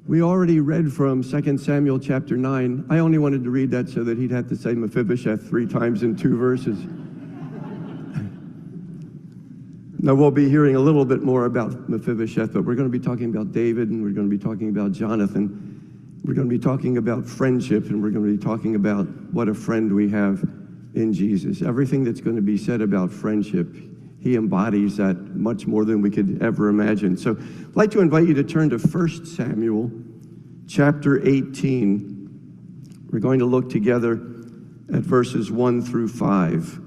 We already read from 2 Samuel chapter 9. I only wanted to read that so that he'd have to say Mephibosheth 3 times in 2 verses. Now, we'll be hearing a little bit more about Mephibosheth, but we're going to be talking about David, and we're going to be talking about Jonathan. We're going to be talking about friendship, and we're going to be talking about what a friend we have in Jesus. Everything that's going to be said about friendship, he embodies that much more than we could ever imagine. So I'd like to invite you to turn to 1 Samuel chapter 18. We're going to look together at verses 1 through 5.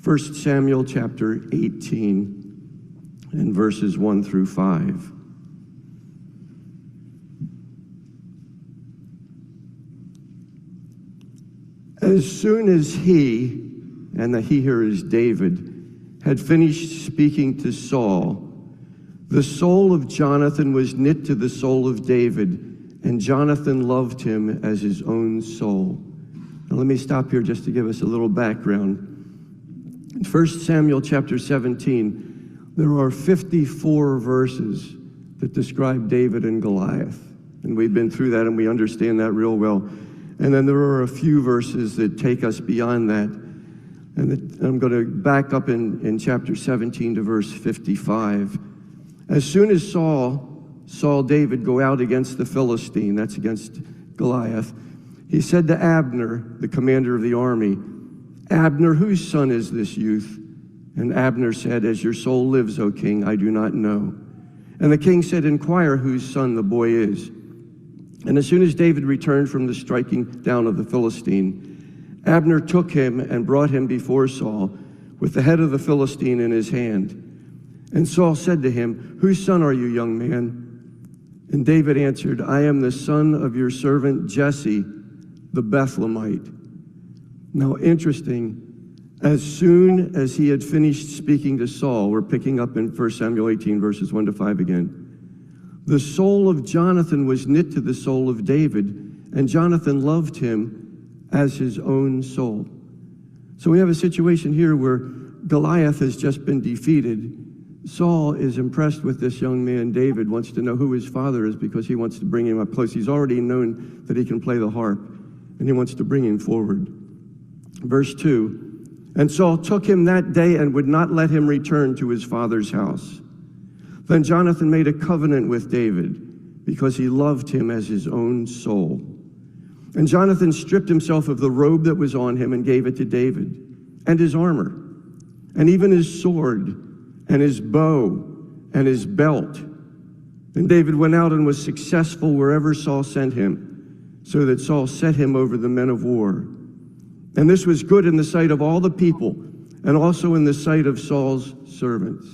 1 Samuel chapter 18 and verses 1 through 5. As soon as he, and the he here is David, had finished speaking to Saul, the soul of Jonathan was knit to the soul of David, and Jonathan loved him as his own soul. Now let me stop here just to give us a little background. In 1 Samuel chapter 17, there are 54 verses that describe David and Goliath. And we've been through that and we understand that real well. And then there are a few verses that take us beyond that. And I'm going to back up in chapter 17 to verse 55. As soon as Saul saw David go out against the Philistine, that's against Goliath, he said to Abner, the commander of the army, "Abner, whose son is this youth?" And Abner said, "As your soul lives, O king, I do not know." And the king said, "Inquire whose son the boy is." And as soon as David returned from the striking down of the Philistine, Abner took him and brought him before Saul with the head of the Philistine in his hand. And Saul said to him, "Whose son are you, young man?" And David answered, "I am the son of your servant Jesse, the Bethlehemite." Now, interesting, as soon as he had finished speaking to Saul, we're picking up in 1 Samuel 18, verses 1 to 5 again, the soul of Jonathan was knit to the soul of David, and Jonathan loved him as his own soul. So we have a situation here where Goliath has just been defeated. Saul is impressed with this young man, David, wants to know who his father is because he wants to bring him up close. He's already known that he can play the harp, and he wants to bring him forward. Verse 2, and Saul took him that day and would not let him return to his father's house. Then Jonathan made a covenant with David because he loved him as his own soul. And Jonathan stripped himself of the robe that was on him and gave it to David, and his armor, and even his sword, and his bow, and his belt. And David went out and was successful wherever Saul sent him, so that Saul set him over the men of war. And this was good in the sight of all the people, and also in the sight of Saul's servants.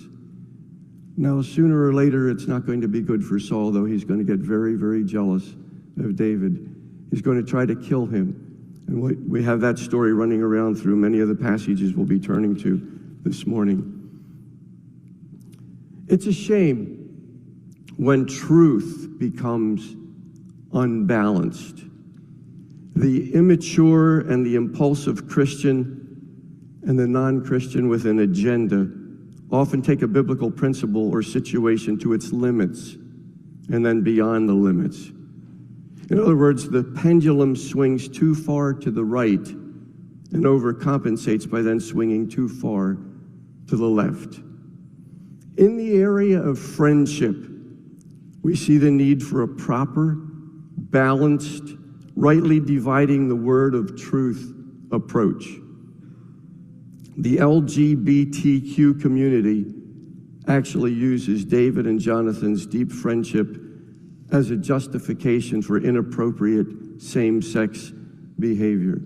Now, sooner or later, it's not going to be good for Saul, though. He's going to get very, very jealous of David. He's going to try to kill him. And we have that story running around through many of the passages we'll be turning to this morning. It's a shame when truth becomes unbalanced. The immature and the impulsive Christian and the non-Christian with an agenda often take a biblical principle or situation to its limits and then beyond the limits. In other words, the pendulum swings too far to the right and overcompensates by then swinging too far to the left. In the area of friendship, we see the need for a proper, balanced, rightly dividing the word of truth approach. The LGBTQ community actually uses David and Jonathan's deep friendship as a justification for inappropriate same-sex behavior.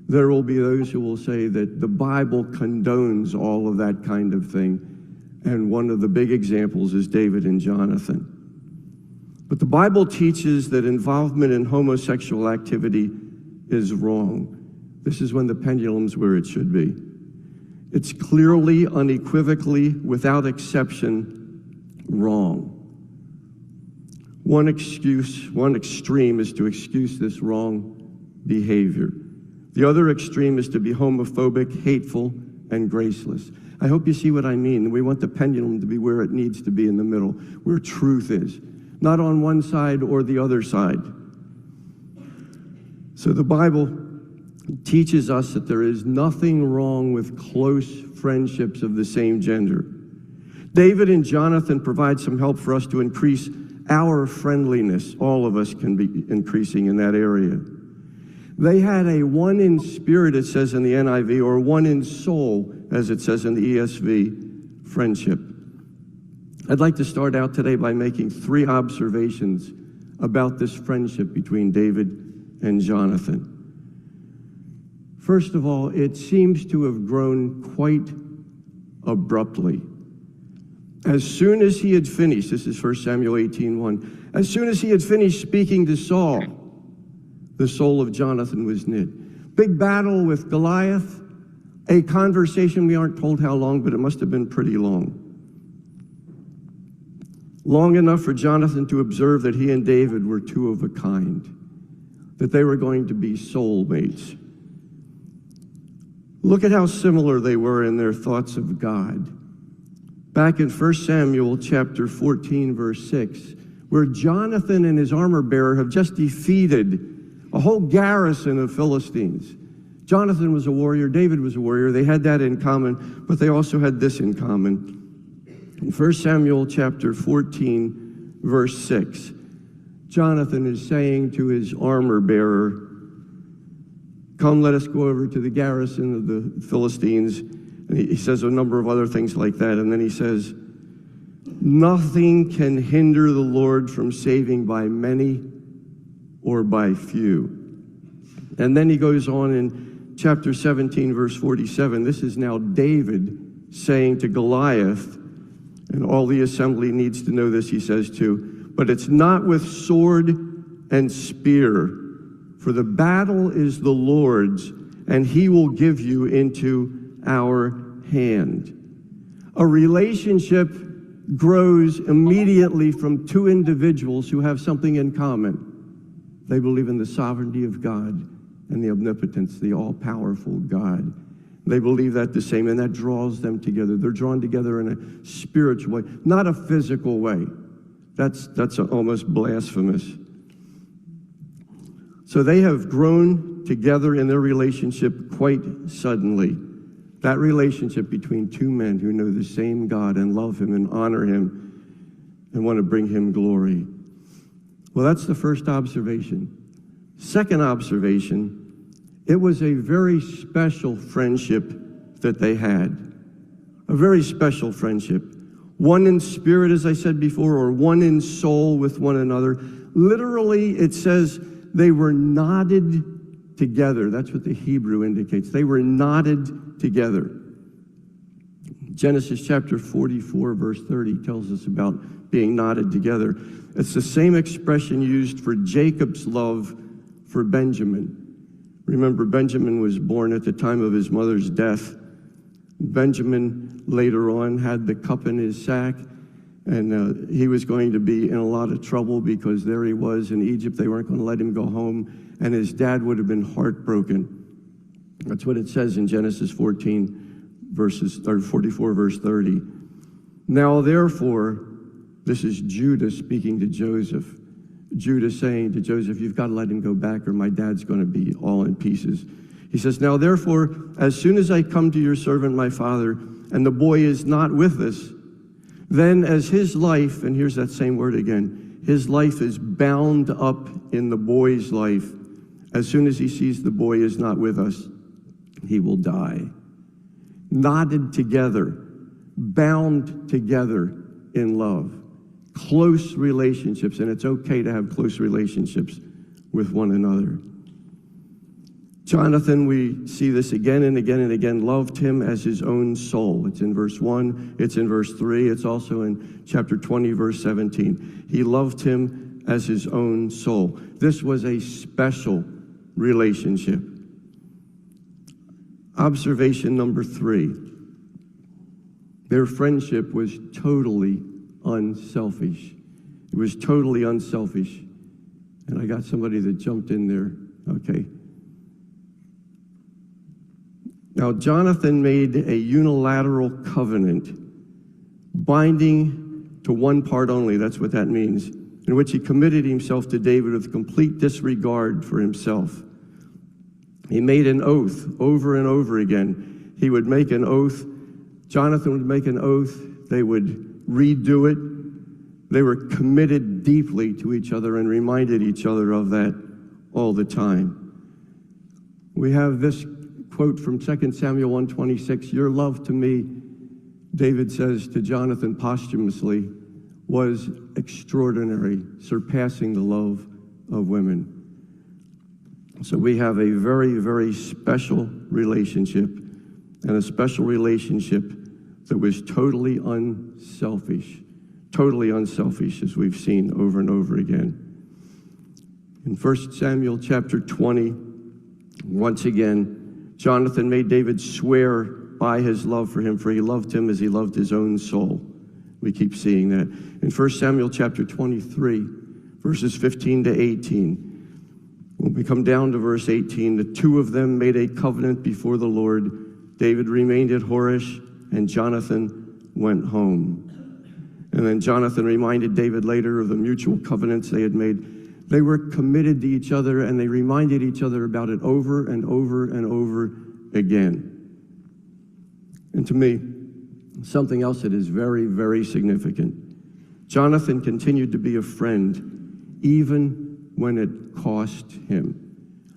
There will be those who will say that the Bible condones all of that kind of thing, and one of the big examples is David and Jonathan. But the Bible teaches that involvement in homosexual activity is wrong. This is when the pendulum's where it should be. It's clearly, unequivocally, without exception, wrong. One extreme is to excuse this wrong behavior. The other extreme is to be homophobic, hateful, and graceless. I hope you see what I mean. We want the pendulum to be where it needs to be in the middle, where truth is, not on one side or the other side. So the Bible teaches us that there is nothing wrong with close friendships of the same gender. David and Jonathan provide some help for us to increase our friendliness. All of us can be increasing in that area. They had a one in spirit, it says in the NIV, or one in soul, as it says in the ESV, friendship. I'd like to start out today by making 3 observations about this friendship between David and Jonathan. First of all, it seems to have grown quite abruptly. As soon as he had finished, this is 1 Samuel 18:1, as soon as he had finished speaking to Saul, the soul of Jonathan was knit. Big battle with Goliath, a conversation, we aren't told how long, but it must have been pretty long. Long enough for Jonathan to observe that he and David were 2 of a kind, that they were going to be soulmates. Look at how similar they were in their thoughts of God. Back in 1 Samuel chapter 14, verse 6, where Jonathan and his armor bearer have just defeated a whole garrison of Philistines. Jonathan was a warrior, David was a warrior. They had that in common, but they also had this in common. In 1 Samuel chapter 14, verse 6, Jonathan is saying to his armor bearer, come, let us go over to the garrison of the Philistines. And he says a number of other things like that. And then he says, nothing can hinder the Lord from saving by many or by few. And then he goes on in chapter 17, verse 47. This is now David saying to Goliath, and all the assembly needs to know this, he says too, but it's not with sword and spear, for the battle is the Lord's, and he will give you into our hand. A relationship grows immediately from 2 individuals who have something in common. They believe in the sovereignty of God and the omnipotence, the all-powerful God. They believe that the same, and that draws them together. They're drawn together in a spiritual way, not a physical way. That's almost blasphemous. So they have grown together in their relationship quite suddenly. That relationship between 2 men who know the same God and love him and honor him and want to bring him glory. Well, that's the first observation. Second observation, it was a very special friendship that they had. A very special friendship. One in spirit, as I said before, or one in soul with one another. Literally, it says they were knotted together. That's what the Hebrew indicates. They were knotted together. Genesis chapter 44, verse 30 tells us about being knotted together. It's the same expression used for Jacob's love for Benjamin. Remember, Benjamin was born at the time of his mother's death. Benjamin later on had the cup in his sack, and he was going to be in a lot of trouble because there he was in Egypt. They weren't going to let him go home, and his dad would have been heartbroken. That's what it says in Genesis 44, verse 30. Now, therefore, this is Judah speaking to Joseph. Judah saying to Joseph, you've got to let him go back or my dad's going to be all in pieces. He says, now therefore, as soon as I come to your servant, my father, and the boy is not with us, then as his life, and here's that same word again, his life is bound up in the boy's life. As soon as he sees the boy is not with us, he will die. Knotted together, bound together in love. Close relationships, and it's okay to have close relationships with one another. Jonathan, we see this again and again and again, loved him as his own soul. It's in verse 1, it's in verse 3, it's also in chapter 20, verse 17. He loved him as his own soul. This was a special relationship. Observation number 3. Their friendship was totally unselfish. It was totally unselfish. And I got somebody that jumped in there. Okay. Now, Jonathan made a unilateral covenant, binding to one part only. That's what that means. in which he committed himself to David with complete disregard for himself. He made an oath over and over again. He would make an oath. Jonathan would make an oath. They would redo it. They were committed deeply to each other and reminded each other of that all the time. We have this quote from 2 Samuel 1:26, "Your love to me," David says to Jonathan posthumously, "was extraordinary, surpassing the love of women." So we have a very, very special relationship, and a special relationship that was totally unselfish, as we've seen over and over again. In 1 Samuel chapter 20, once again, Jonathan made David swear by his love for him, for he loved him as he loved his own soul. We keep seeing that. In 1 Samuel chapter 23, verses 15 to 18, when we come down to verse 18, the two of them made a covenant before the Lord. David remained at Horesh, and Jonathan went home. And then Jonathan reminded David later of the mutual covenants they had made. They were committed to each other, and they reminded each other about it over and over and over again. And to me, something else that is very, very significant. Jonathan continued to be a friend even when it cost him.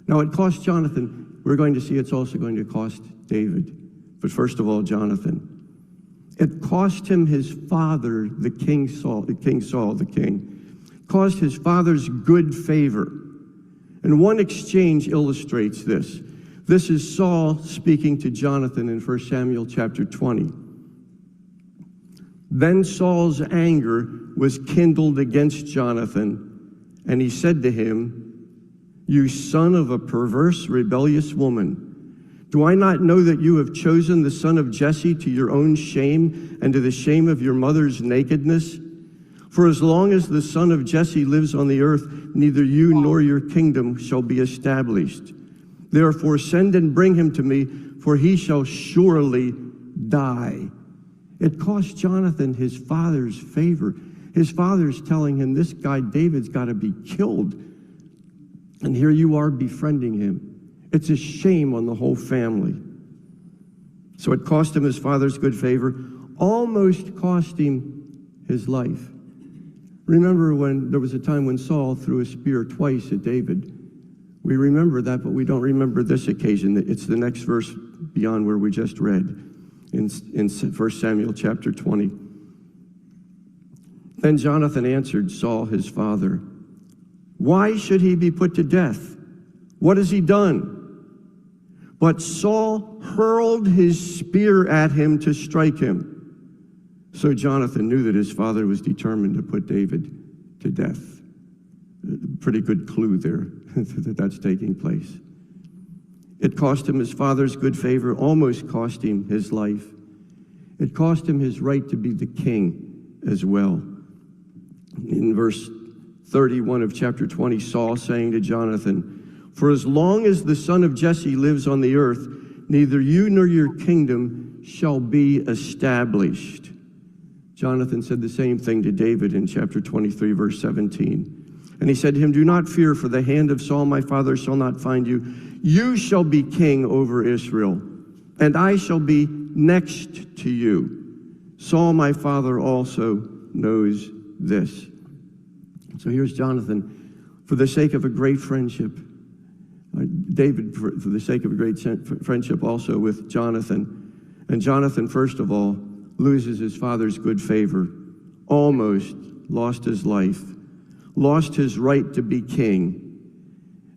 Now, it cost Jonathan. We're going to see it's also going to cost David. But first of all, Jonathan. It cost him his father, the king Saul, caused his father's good favor. And one exchange illustrates this. This is Saul speaking to Jonathan in 1 Samuel chapter 20. Then Saul's anger was kindled against Jonathan, and he said to him, "You son of a perverse, rebellious woman, do I not know that you have chosen the son of Jesse to your own shame and to the shame of your mother's nakedness? For as long as the son of Jesse lives on the earth, neither you nor your kingdom shall be established. Therefore send and bring him to me, for he shall surely die." It cost Jonathan his father's favor. His father's telling him, this guy David's got to be killed. And here you are befriending him. It's a shame on the whole family. So it cost him his father's good favor, almost cost him his life. Remember when there was a time when Saul threw a spear twice at David. We remember that, but we don't remember this occasion. It's the next verse beyond where we just read in 1 Samuel chapter 20. Then Jonathan answered Saul his father, "Why should he be put to death? What has he done?" But Saul hurled his spear at him to strike him. So Jonathan knew that his father was determined to put David to death. Pretty good clue there that that's taking place. It cost him his father's good favor, almost cost him his life. It cost him his right to be the king as well. In verse 31 of chapter 20, Saul saying to Jonathan, "For as long as the son of Jesse lives on the earth, neither you nor your kingdom shall be established." Jonathan said the same thing to David in chapter 23, verse 17. And he said to him, "Do not fear, for the hand of Saul my father shall not find you. You shall be king over Israel, and I shall be next to you. Saul my father also knows this." So here's Jonathan, for the sake of a great friendship. David, for the sake of a great friendship also with Jonathan. And Jonathan, first of all, loses his father's good favor, almost lost his life, lost his right to be king.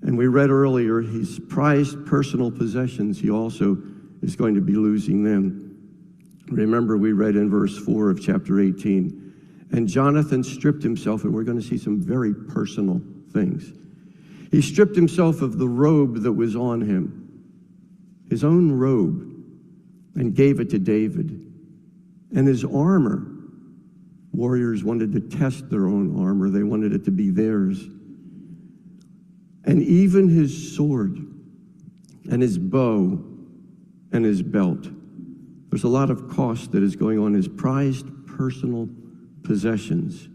And we read earlier, his prized personal possessions, he also is going to be losing them. Remember, we read in verse 4 of chapter 18, and Jonathan stripped himself, and we're going to see some very personal things. He stripped himself of the robe that was on him, his own robe, and gave it to David. And his armor, warriors wanted to test their own armor. They wanted it to be theirs. And even his sword and his bow and his belt. There's a lot of cost that is going on, his prized personal possessions.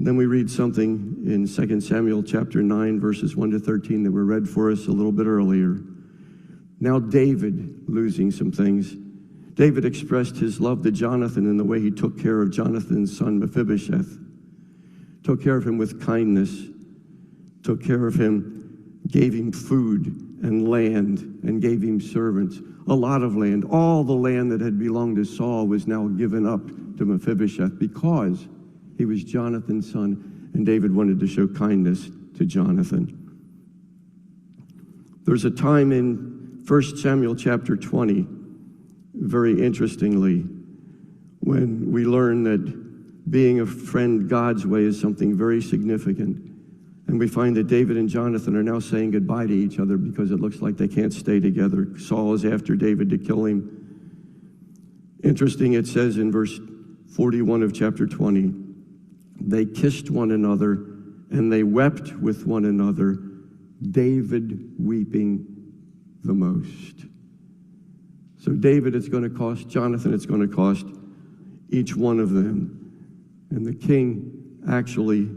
Then we read something in 2 Samuel chapter 9, verses 1 to 13 that were read for us a little bit earlier. Now David, losing some things, David expressed his love to Jonathan in the way he took care of Jonathan's son Mephibosheth, took care of him with kindness, took care of him, gave him food and land, and gave him servants, a lot of land. All the land that had belonged to Saul was now given up to Mephibosheth because he was Jonathan's son, and David wanted to show kindness to Jonathan. There's a time in 1 Samuel chapter 20, very interestingly, when we learn that being a friend God's way is something very significant. And we find that David and Jonathan are now saying goodbye to each other because it looks like they can't stay together. Saul is after David to kill him. Interesting, it says in verse 41 of chapter 20, they kissed one another and they wept with one another, David weeping the most. So David, it's going to cost. Jonathan, it's going to cost each one of them. And the king actually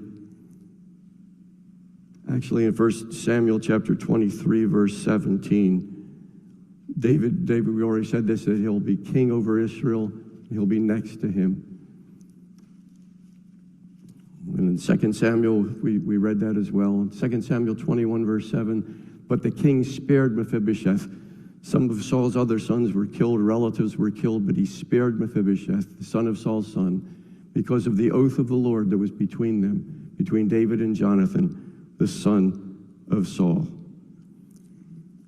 in 1 Samuel chapter 23, verse 17, David, we already said this, that he'll be king over Israel. He'll be next to him. And in 2 Samuel, we read that as well. 2 Samuel 21, verse 7, but the king spared Mephibosheth. Some of Saul's other sons were killed, relatives were killed, but he spared Mephibosheth, the son of Saul's son, because of the oath of the Lord that was between them, between David and Jonathan, the son of Saul.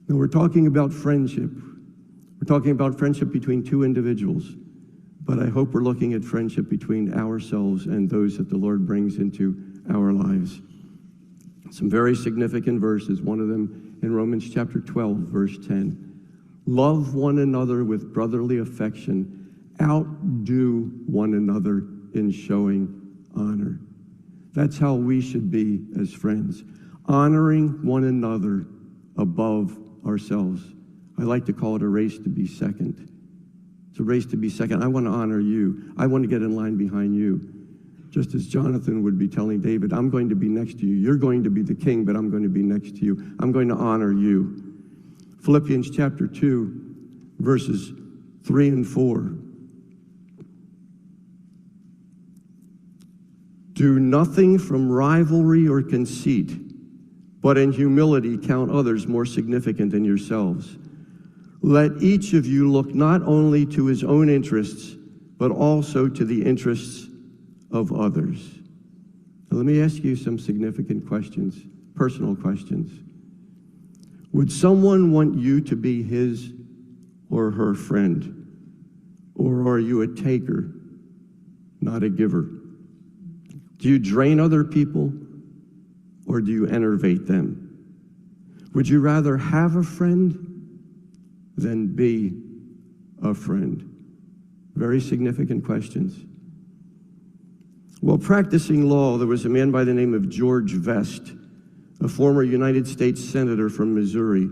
Now we're talking about friendship. We're talking about friendship between two individuals, but I hope we're looking at friendship between ourselves and those that the Lord brings into our lives. Some very significant verses, one of them in Romans chapter 12, verse 10. Love one another with brotherly affection. Outdo one another in showing honor. That's how we should be as friends, honoring one another above ourselves. I like to call it a race to be second. It's a race to be second. I want to honor you. I want to get in line behind you. Just as Jonathan would be telling David, I'm going to be next to you. You're going to be the king, but I'm going to be next to you. I'm going to honor you. Philippians chapter 2, verses 3 and 4. Do nothing from rivalry or conceit, but in humility count others more significant than yourselves. Let each of you look not only to his own interests, but also to the interests of others. Now, let me ask you some significant questions, personal questions. Would someone want you to be his or her friend? Or are you a taker, not a giver? Do you drain other people, or do you enervate them? Would you rather have a friend than be a friend? Very significant questions. While practicing law, there was a man by the name of George Vest, a former United States Senator from Missouri.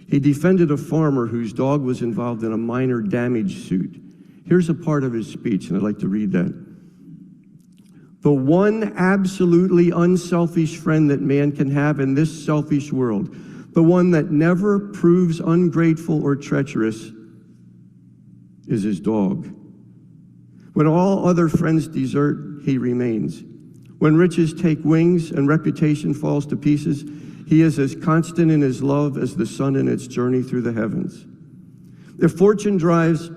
He defended a farmer whose dog was involved in a minor damage suit. Here's a part of his speech, and I'd like to read that. The one absolutely unselfish friend that man can have in this selfish world, the one that never proves ungrateful or treacherous, is his dog. When all other friends desert, he remains. When riches take wings and reputation falls to pieces, he is as constant in his love as the sun in its journey through the heavens. If fortune drives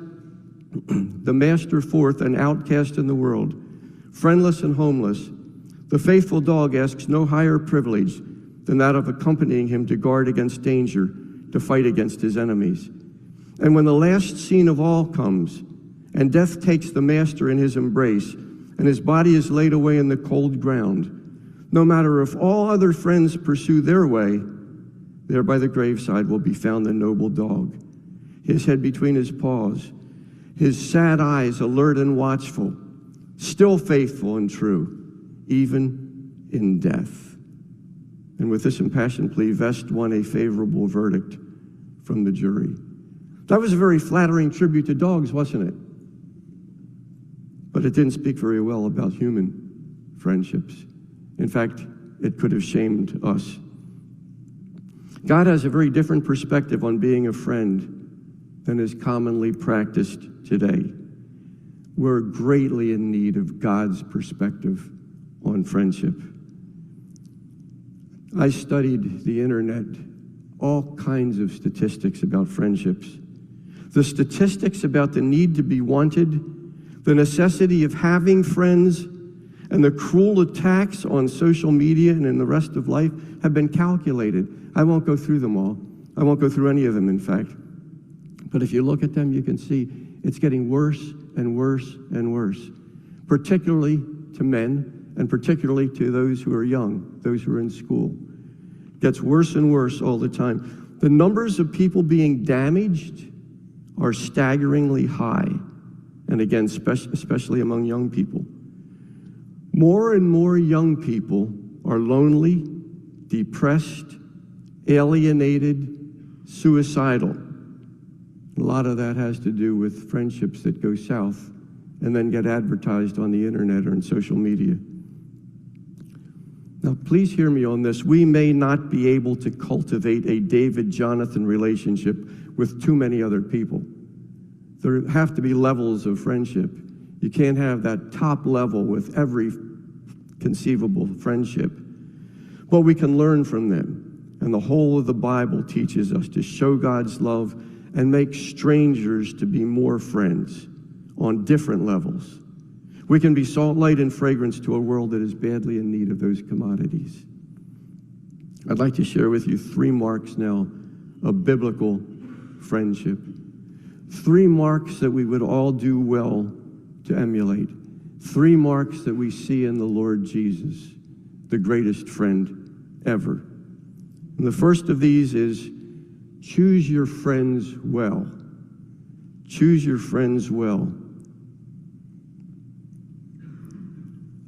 the master forth, an outcast in the world, friendless and homeless, the faithful dog asks no higher privilege than that of accompanying him to guard against danger, to fight against his enemies. And when the last scene of all comes, and death takes the master in his embrace, and his body is laid away in the cold ground, no matter if all other friends pursue their way, there by the graveside will be found the noble dog, his head between his paws, his sad eyes alert and watchful, still faithful and true, even in death. And with this impassioned plea, Vest won a favorable verdict from the jury. That was a very flattering tribute to dogs, wasn't it? But it didn't speak very well about human friendships. In fact, it could have shamed us. God has a very different perspective on being a friend than is commonly practiced today. We're greatly in need of God's perspective on friendship. I studied the internet, all kinds of statistics about friendships. The statistics about the need to be wanted, the necessity of having friends, and the cruel attacks on social media and in the rest of life have been calculated. I won't go through them all. I won't go through any of them, in fact. But if you look at them, you can see it's getting worse and worse and worse, particularly to men and particularly to those who are young, those who are in school. It gets worse and worse all the time. The numbers of people being damaged are staggeringly high, and again, especially among young people. More and more young people are lonely, depressed, alienated, suicidal. A lot of that has to do with friendships that go south and then get advertised on the internet or in social media. Now, please hear me on this. We may not be able to cultivate a David-Jonathan relationship with too many other people. There have to be levels of friendship. You can't have that top level with every conceivable friendship. But we can learn from them. And the whole of the Bible teaches us to show God's love and make strangers to be more friends on different levels. We can be salt, light, and fragrance to a world that is badly in need of those commodities. I'd like to share with you 3 marks now of biblical friendship. 3 marks that we would all do well to emulate. 3 marks that we see in the Lord Jesus, the greatest friend ever. And the first of these is choose your friends well. Choose your friends well.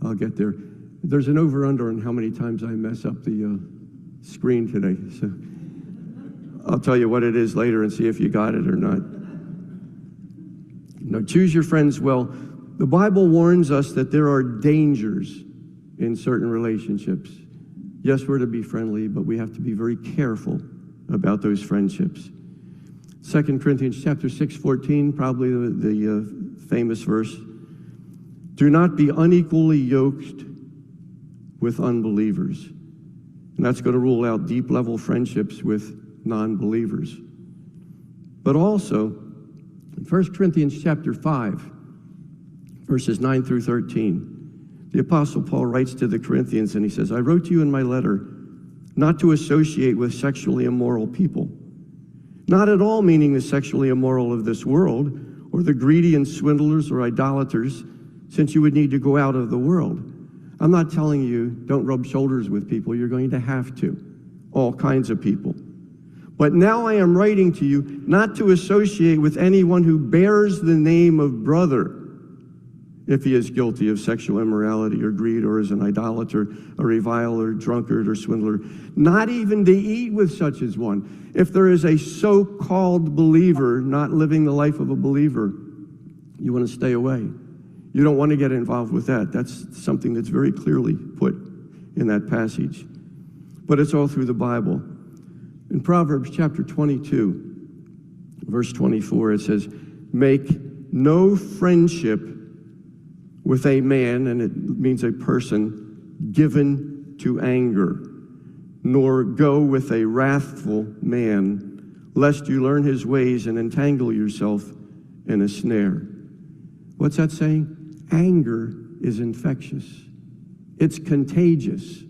I'll get there. There's an over-under on how many times I mess up the screen today. So I'll tell you what it is later and see if you got it or not. Now, choose your friends well. The Bible warns us that there are dangers in certain relationships. Yes, we're to be friendly, but we have to be very careful about those friendships. 2 Corinthians chapter 6:14, probably the famous verse. Do not be unequally yoked with unbelievers. And that's going to rule out deep-level friendships with non-believers. But also, in 1 Corinthians chapter 5, verses 9 through 13, the Apostle Paul writes to the Corinthians, and he says, I wrote to you in my letter not to associate with sexually immoral people, not at all meaning the sexually immoral of this world, or the greedy and swindlers or idolaters, since you would need to go out of the world. I'm not telling you don't rub shoulders with people. You're going to have to, all kinds of people. But now I am writing to you not to associate with anyone who bears the name of brother, if he is guilty of sexual immorality or greed or is an idolater, a reviler, drunkard, or swindler, not even to eat with such as one. If there is a so-called believer not living the life of a believer, you want to stay away. You don't want to get involved with that. That's something that's very clearly put in that passage. But it's all through the Bible. In Proverbs chapter 22, verse 24, it says, make no friendship with a man, and it means a person, given to anger, nor go with a wrathful man, lest you learn his ways and entangle yourself in a snare. What's that saying? Anger is infectious. It's contagious.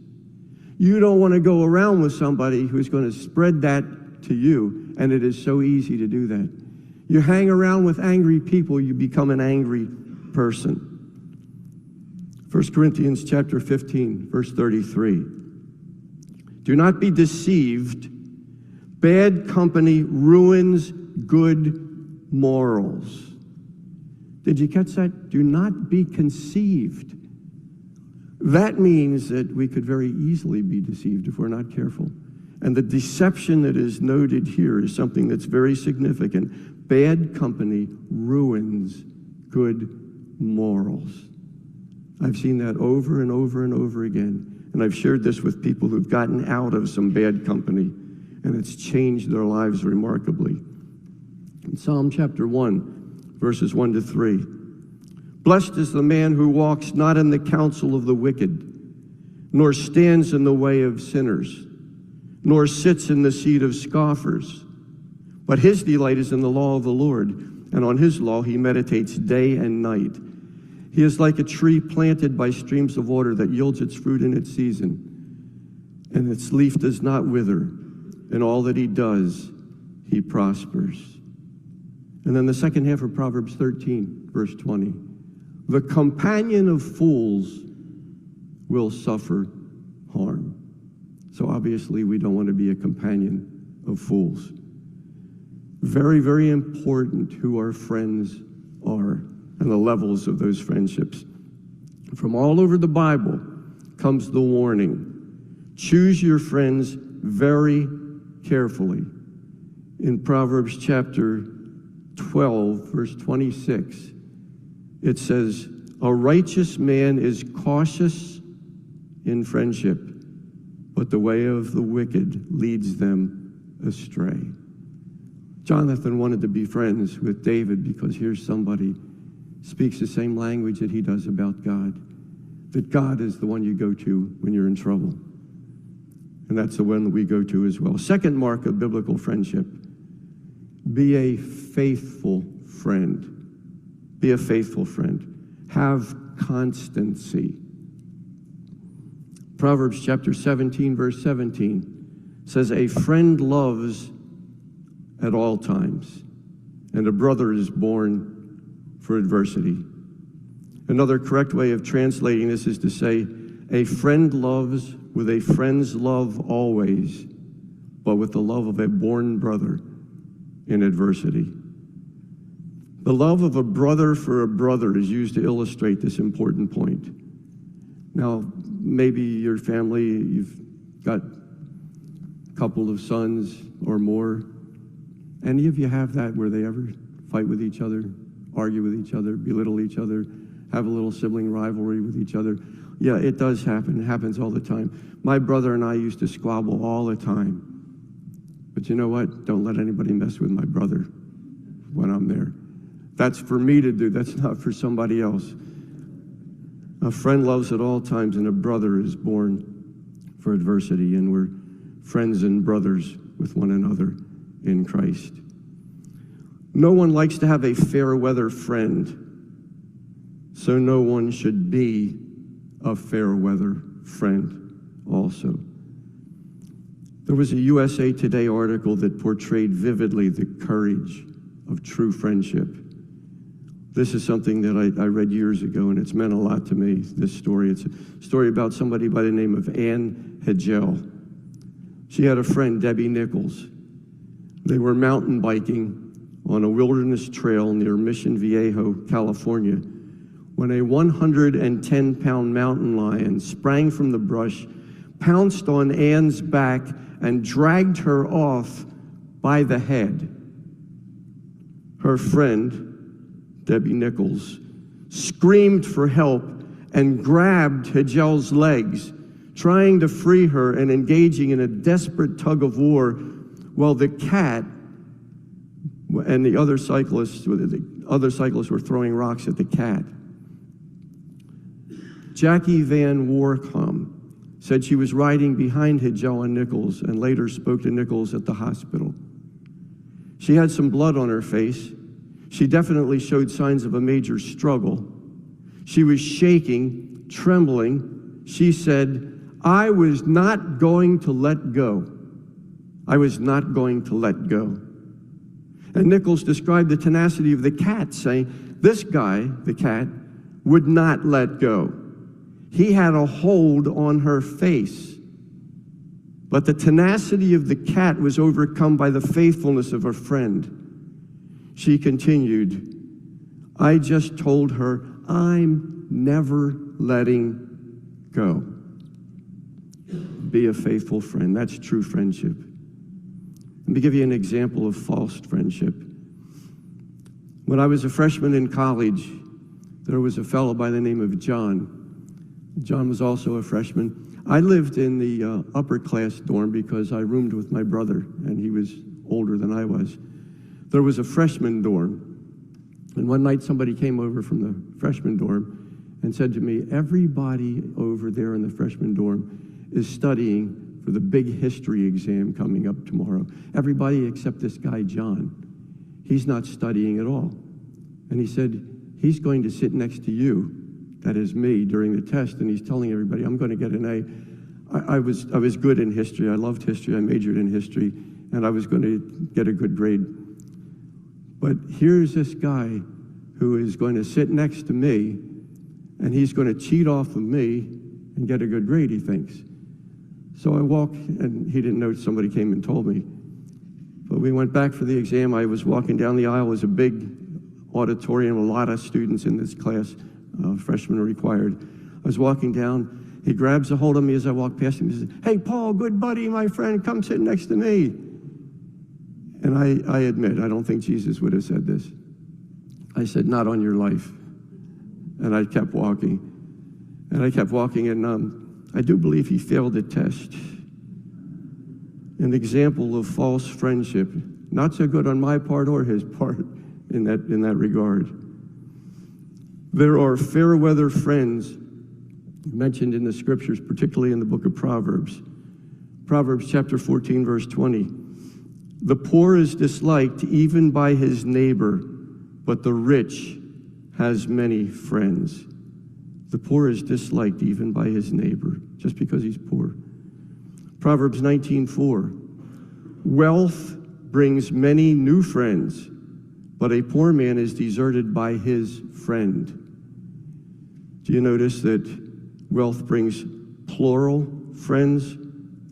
You don't want to go around with somebody who's going to spread that to you, and it is so easy to do that. You hang around with angry people, you become an angry person. 1 Corinthians chapter 15, verse 33. Do not be deceived. Bad company ruins good morals. Did you catch that? Do not be conceived. That means that we could very easily be deceived if we're not careful. And the deception that is noted here is something that's very significant. Bad company ruins good morals. I've seen that over and over and over again. And I've shared this with people who've gotten out of some bad company, and it's changed their lives remarkably. In Psalm chapter 1, verses 1 to 3, blessed is the man who walks not in the counsel of the wicked, nor stands in the way of sinners, nor sits in the seat of scoffers. But his delight is in the law of the Lord, and on his law he meditates day and night. He is like a tree planted by streams of water that yields its fruit in its season, and its leaf does not wither. In all that he does, he prospers. And then the second half of Proverbs 13, verse 20. The companion of fools will suffer harm. So obviously we don't want to be a companion of fools. Very, very important who our friends are and the levels of those friendships. From all over the Bible comes the warning. Choose your friends very carefully. In Proverbs chapter 12, verse 26, it says, a righteous man is cautious in friendship, but the way of the wicked leads them astray. Jonathan wanted to be friends with David because here's somebody speaks the same language that he does about God, that God is the one you go to when you're in trouble. And that's the one that we go to as well. Second mark of biblical friendship, be a faithful friend. Be a faithful friend. Have constancy. Proverbs chapter 17, verse 17 says, a friend loves at all times, and a brother is born for adversity. Another correct way of translating this is to say, a friend loves with a friend's love always, but with the love of a born brother in adversity. The love of a brother for a brother is used to illustrate this important point. Now, maybe your family, you've got a couple of sons or more. Any of you have that where they ever fight with each other, argue with each other, belittle each other, have a little sibling rivalry with each other? Yeah, it does happen. It happens all the time. My brother and I used to squabble all the time. But you know what? Don't let anybody mess with my brother when I'm there. That's for me to do. That's not for somebody else. A friend loves at all times, and a brother is born for adversity, and we're friends and brothers with one another in Christ. No one likes to have a fair weather friend, so no one should be a fair weather friend also. There was a USA Today article that portrayed vividly the courage of true friendship. This is something that I read years ago, and it's meant a lot to me, this story. It's a story about somebody by the name of Ann Hegel. She had a friend, Debbie Nichols. They were mountain biking on a wilderness trail near Mission Viejo, California, when a 110-pound mountain lion sprang from the brush, pounced on Ann's back, and dragged her off by the head. Her friend, Debbie Nichols, screamed for help and grabbed Hegel's legs, trying to free her and engaging in a desperate tug of war, while the cat and the other cyclists were throwing rocks at the cat. Jackie Van Warcom said she was riding behind Hegel and Nichols and later spoke to Nichols at the hospital. She had some blood on her face. She definitely showed signs of a major struggle. She was shaking, trembling. She said, I was not going to let go. I was not going to let go. And Nichols described the tenacity of the cat, saying, this guy, the cat, would not let go. He had a hold on her face. But the tenacity of the cat was overcome by the faithfulness of her friend. She continued, I just told her, I'm never letting go. Be a faithful friend. That's true friendship. Let me give you an example of false friendship. When I was a freshman in college, there was a fellow by the name of John. John was also a freshman. I lived in the upper class dorm because I roomed with my brother, and he was older than I was. There was a freshman dorm, and one night somebody came over from the freshman dorm and said to me, everybody over there in the freshman dorm is studying for the big history exam coming up tomorrow. Everybody except this guy, John. He's not studying at all. And he said, he's going to sit next to you, that is me, during the test, and he's telling everybody, I'm going to get an A. I was good in history. I loved history. I majored in history, and I was going to get a good grade. But here's this guy who is going to sit next to me, and he's going to cheat off of me and get a good grade, he thinks. So I walk, and he didn't know, somebody came and told me. But we went back for the exam. I was walking down the aisle. It was a big auditorium, a lot of students in this class, freshmen required. I was walking down. He grabs a hold of me as I walk past him. He says, hey, Paul, good buddy, my friend, come sit next to me. And I admit, I don't think Jesus would have said this. I said, not on your life. And I kept walking. And I kept walking, and I do believe he failed the test. An example of false friendship, not so good on my part or his part in that regard. There are fair weather friends mentioned in the scriptures, particularly in the book of Proverbs. Proverbs chapter 14, verse 20. The poor is disliked even by his neighbor, but the rich has many friends. The poor is disliked even by his neighbor, just because he's poor. Proverbs 19:4. Wealth brings many new friends, but a poor man is deserted by his friend. Do you notice that wealth brings plural friends?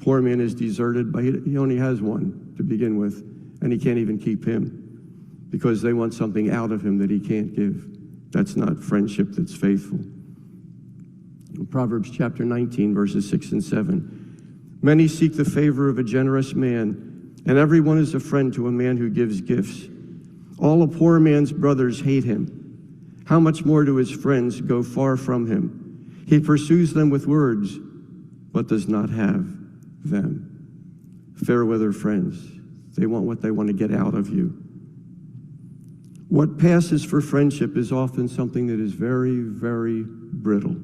Poor man is deserted by, he only has one to begin with, and he can't even keep him because they want something out of him that he can't give. That's not friendship that's faithful. Proverbs chapter 19, verses 6 and 7. Many seek the favor of a generous man, and everyone is a friend to a man who gives gifts. All a poor man's brothers hate him. How much more do his friends go far from him? He pursues them with words, but does not have them. Fair weather friends. They want what they want to get out of you. What passes for friendship is often something that is very, very brittle.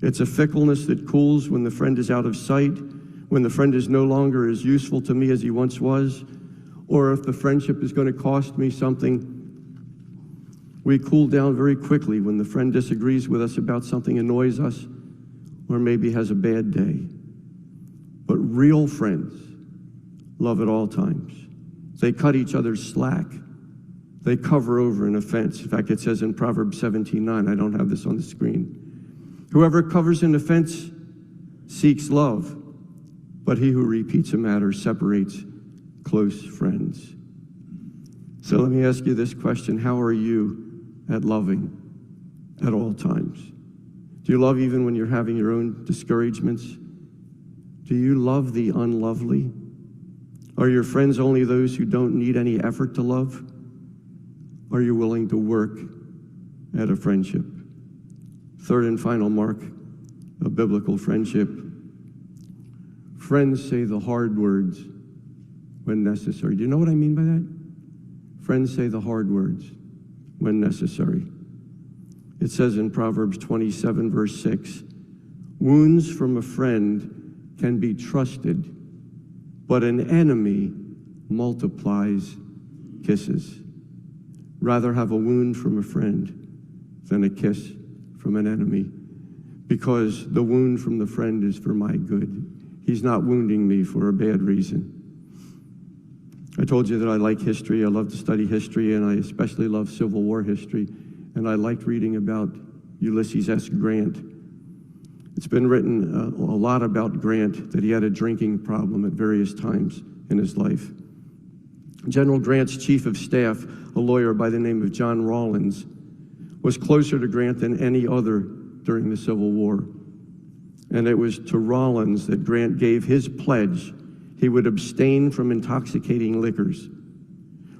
It's a fickleness that cools when the friend is out of sight, when the friend is no longer as useful to me as he once was, or if the friendship is going to cost me something. We cool down very quickly when the friend disagrees with us about something, annoys us, or maybe has a bad day. But real friends love at all times. They cut each other's slack. They cover over an offense. In fact, it says in Proverbs 17:9, I don't have this on the screen. Whoever covers an offense seeks love, but he who repeats a matter separates close friends. So let me ask you this question. How are you at loving at all times? Do you love even when you're having your own discouragements? Do you love the unlovely? Are your friends only those who don't need any effort to love? Are you willing to work at a friendship? Third and final mark of biblical friendship. Friends say the hard words when necessary. Do you know what I mean by that? Friends say the hard words when necessary. It says in Proverbs 27, verse 6, wounds from a friend can be trusted, but an enemy multiplies kisses. Rather have a wound from a friend than a kiss from an enemy, because the wound from the friend is for my good. He's not wounding me for a bad reason. I told you that I like history. I love to study history, and I especially love Civil War history. And I liked reading about Ulysses S. Grant. It's been written a lot about Grant, that he had a drinking problem at various times in his life. General Grant's chief of staff, a lawyer by the name of John Rawlins, was closer to Grant than any other during the Civil War. And it was to Rawlins that Grant gave his pledge he would abstain from intoxicating liquors.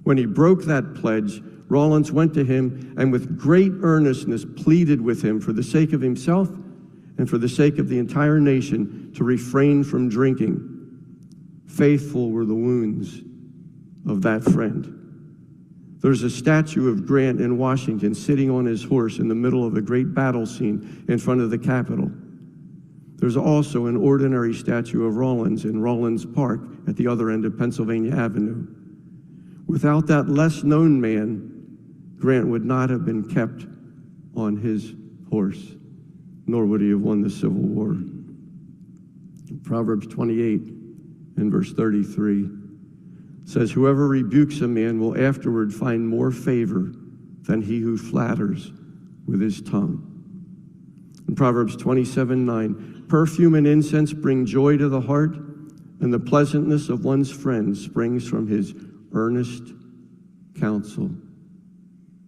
When he broke that pledge, Rawlins went to him and with great earnestness pleaded with him for the sake of himself and for the sake of the entire nation to refrain from drinking. Faithful were the wounds of that friend. There's a statue of Grant in Washington sitting on his horse in the middle of a great battle scene in front of the Capitol. There's also an ordinary statue of Rawlins in Rawlins Park at the other end of Pennsylvania Avenue. Without that less-known man, Grant would not have been kept on his horse, nor would he have won the Civil War. Proverbs 28 and verse 33 says, "Whoever rebukes a man will afterward find more favor than he who flatters with his tongue." In Proverbs 27:9, "Perfume and incense bring joy to the heart, and the pleasantness of one's friend springs from his earnest counsel."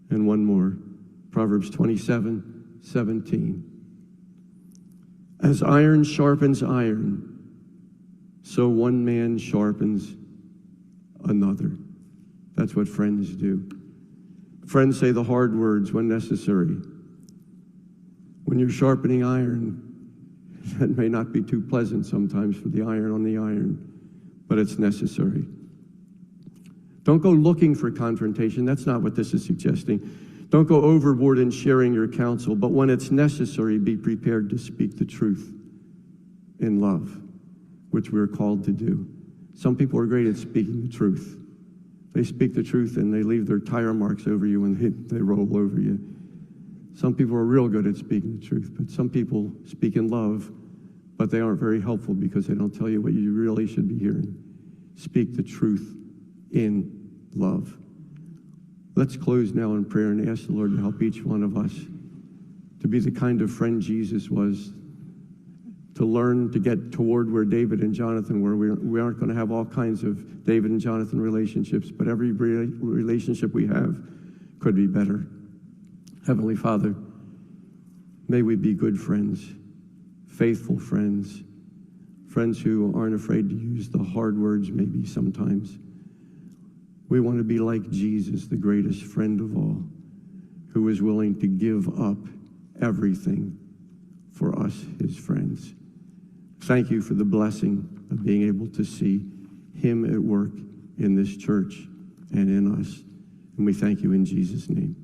And one more, Proverbs 27:17. "As iron sharpens iron, so one man sharpens another." That's what friends do. Friends say the hard words when necessary. When you're sharpening iron, that may not be too pleasant sometimes for the iron on the iron, but it's necessary. Don't go looking for confrontation. That's not what this is suggesting. Don't go overboard in sharing your counsel, but when it's necessary, be prepared to speak the truth in love, which we're called to do. Some people are great at speaking the truth. They speak the truth and they leave their tire marks over you when they roll over you. Some people are real good at speaking the truth, but some people speak in love, but they aren't very helpful because they don't tell you what you really should be hearing. Speak the truth in love. Let's close now in prayer and ask the Lord to help each one of us to be the kind of friend Jesus was, to learn to get toward where David and Jonathan were. We aren't going to have all kinds of David and Jonathan relationships, but every relationship we have could be better. Heavenly Father, may we be good friends, faithful friends, friends who aren't afraid to use the hard words maybe sometimes. We want to be like Jesus, the greatest friend of all, who was willing to give up everything for us, his friends. Thank you for the blessing of being able to see him at work in this church and in us. And we thank you in Jesus' name.